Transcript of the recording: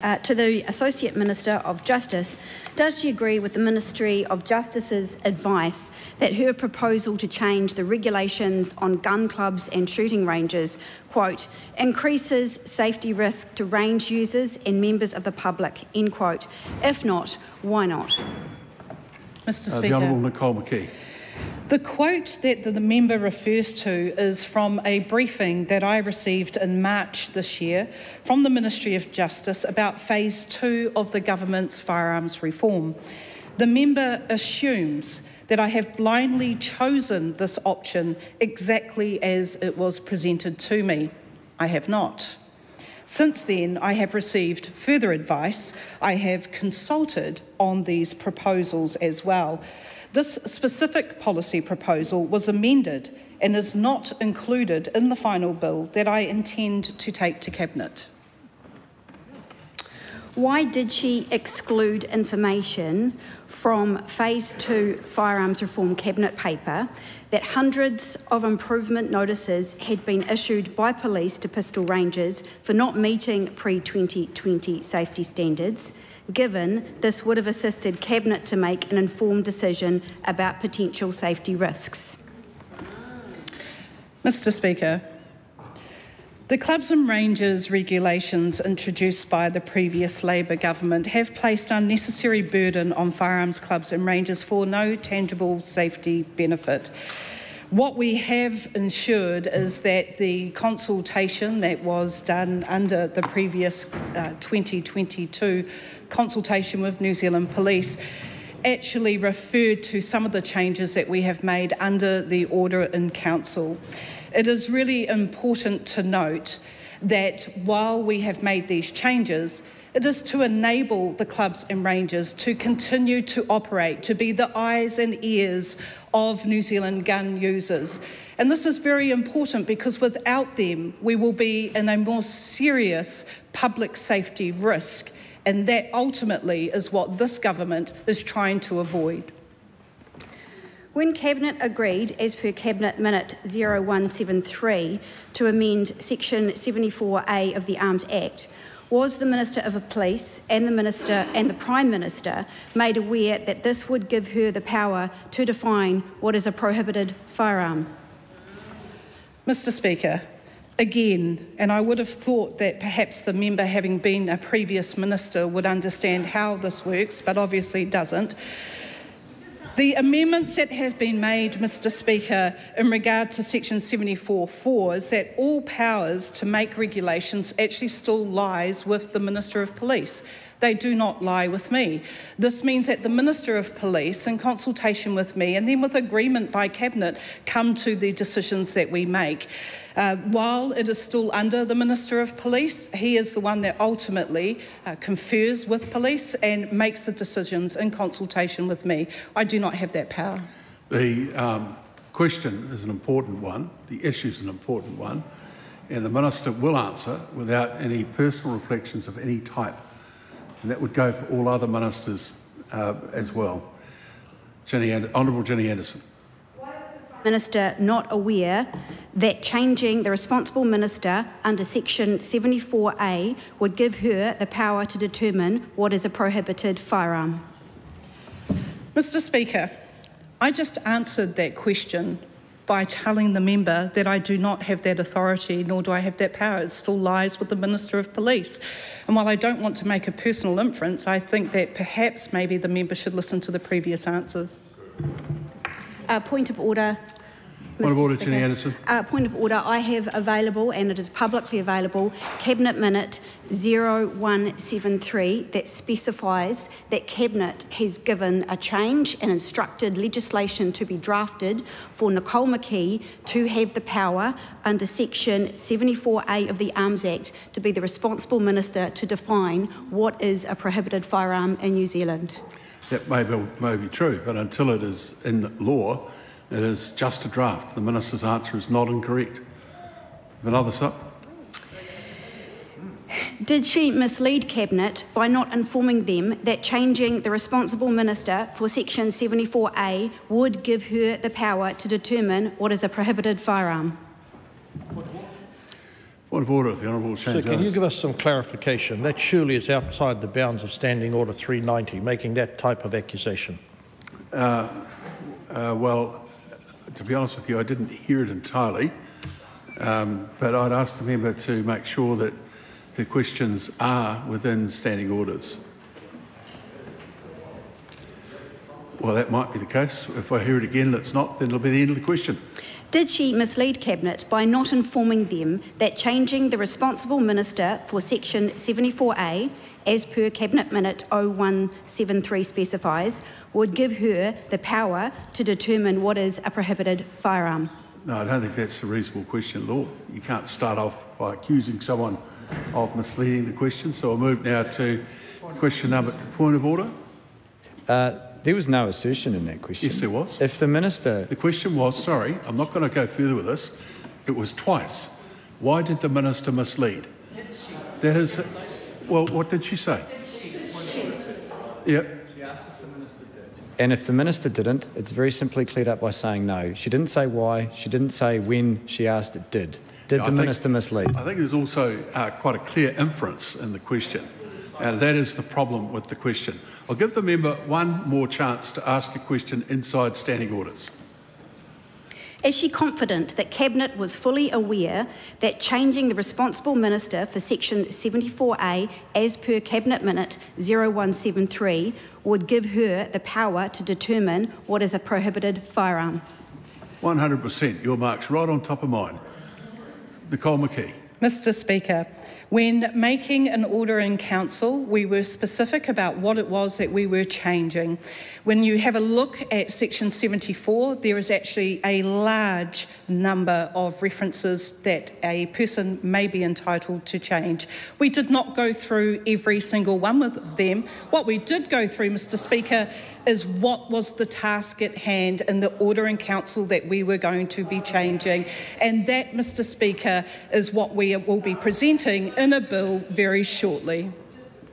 To the Associate Minister of Justice, does she agree with the Ministry of Justice's advice that her proposal to change the regulations on gun clubs and shooting ranges, quote, increases safety risk to range users and members of the public, end quote? If not, why not? Mr. Speaker. The Honourable Nicole McKee. The quote that the member refers to is from a briefing that I received in March this year from the Ministry of Justice about Phase 2 of the government's firearms reform. The member assumes that I have blindly chosen this option exactly as it was presented to me. I have not. Since then, I have received further advice. I have consulted on these proposals as well. This specific policy proposal was amended and is not included in the final bill that I intend to take to Cabinet. Why did she exclude information from Phase 2 Firearms Reform Cabinet paper that hundreds of improvement notices had been issued by police to pistol rangers for not meeting pre-2020 safety standards, given this would have assisted Cabinet to make an informed decision about potential safety risks? Mr. Speaker, the clubs and ranges regulations introduced by the previous Labor government have placed unnecessary burden on firearms clubs and ranges for no tangible safety benefit. What we have ensured is that the consultation that was done under the previous 2022 consultation with New Zealand Police actually referred to some of the changes that we have made under the order in council. It is really important to note that while we have made these changes, it is to enable the clubs and ranges to continue to operate, to be the eyes and ears of New Zealand gun users. And this is very important because without them, we will be in a more serious public safety risk. And that ultimately is what this government is trying to avoid. When Cabinet agreed, as per Cabinet Minute 0173, to amend Section 74A of the Arms Act, was the Minister of Police and the Minister and the Prime Minister made aware that this would give her the power to define what is a prohibited firearm? Mr. Speaker, again, and I would have thought that perhaps the member, having been a previous minister, would understand how this works, but obviously doesn't. The amendments that have been made, Mr. Speaker, in regard to Section 74(4) is that all powers to make regulations actually still lies with the Minister of Police. They do not lie with me. This means that the Minister of Police, in consultation with me and then with agreement by Cabinet, come to the decisions that we make. While it is still under the Minister of Police, he is the one that ultimately confers with police and makes the decisions in consultation with me. I do not have that power. The question is an important one, the issue is an important one, and the Minister will answer without any personal reflections of any type. And that would go for all other ministers as well. Honourable Ginny Anderson. Why is the Prime Minister not aware that changing the responsible minister under Section 74A would give her the power to determine what is a prohibited firearm? Mr. Speaker, I just answered that question by telling the member that I do not have that authority, nor do I have that power. It still lies with the Minister of Police. And while I don't want to make a personal inference, I think that perhaps maybe the member should listen to the previous answers. Point of order. Point of order, Ginny Anderson. Point of order. I have available, and it is publicly available, Cabinet Minute 0173 that specifies that Cabinet has given a change and instructed legislation to be drafted for Nicole McKee to have the power under Section 74A of the Arms Act to be the responsible minister to define what is a prohibited firearm in New Zealand. That may be true, but until it is in the law, it is just a draft. The Minister's answer is not incorrect. Another sup. Did she mislead Cabinet by not informing them that changing the responsible minister for Section 74A would give her the power to determine what is a prohibited firearm? Point Point of order, the Honourable Shane So can you Jones. give us some clarification? That surely is outside the bounds of Standing Order 390, making that type of accusation. Well, to be honest with you, I didn't hear it entirely, but I'd ask the member to make sure that her questions are within standing orders. Well, that might be the case. If I hear it again and it's not, then it'll be the end of the question. Did she mislead Cabinet by not informing them that changing the responsible minister for Section 74A, as per Cabinet Minute 0173 specifies, would give her the power to determine what is a prohibited firearm? No, I don't think that's a reasonable question at all. You can't start off by accusing someone of misleading the question. So I'll move now to question number, to point of order. There was no assertion in that question. Yes, there was. If the minister... The question was, sorry, I'm not going to go further with this. It was twice. Why did the minister mislead? Did she? That is... Well, what did she say? Did she? Yeah. She asked if the minister did. And if the minister didn't, it's very simply cleared up by saying no. She didn't say why. She didn't say when she asked it did. Did the minister mislead? I think there's also quite a clear inference in the question. And that is the problem with the question. I'll give the member one more chance to ask a question inside standing orders. Is she confident that Cabinet was fully aware that changing the responsible minister for Section 74A, as per Cabinet Minute 0173, would give her the power to determine what is a prohibited firearm? 100%. Your mark's right on top of mine. Nicole McKee. Mr. Speaker, when making an order in council, we were specific about what it was that we were changing. When you have a look at Section 74, there is actually a large number of references that a person may be entitled to change. We did not go through every single one of them. What we did go through, Mr. Speaker, is what was the task at hand in the order in council that we were going to be changing. And that, Mr. Speaker, is what we will be presenting in a bill very shortly.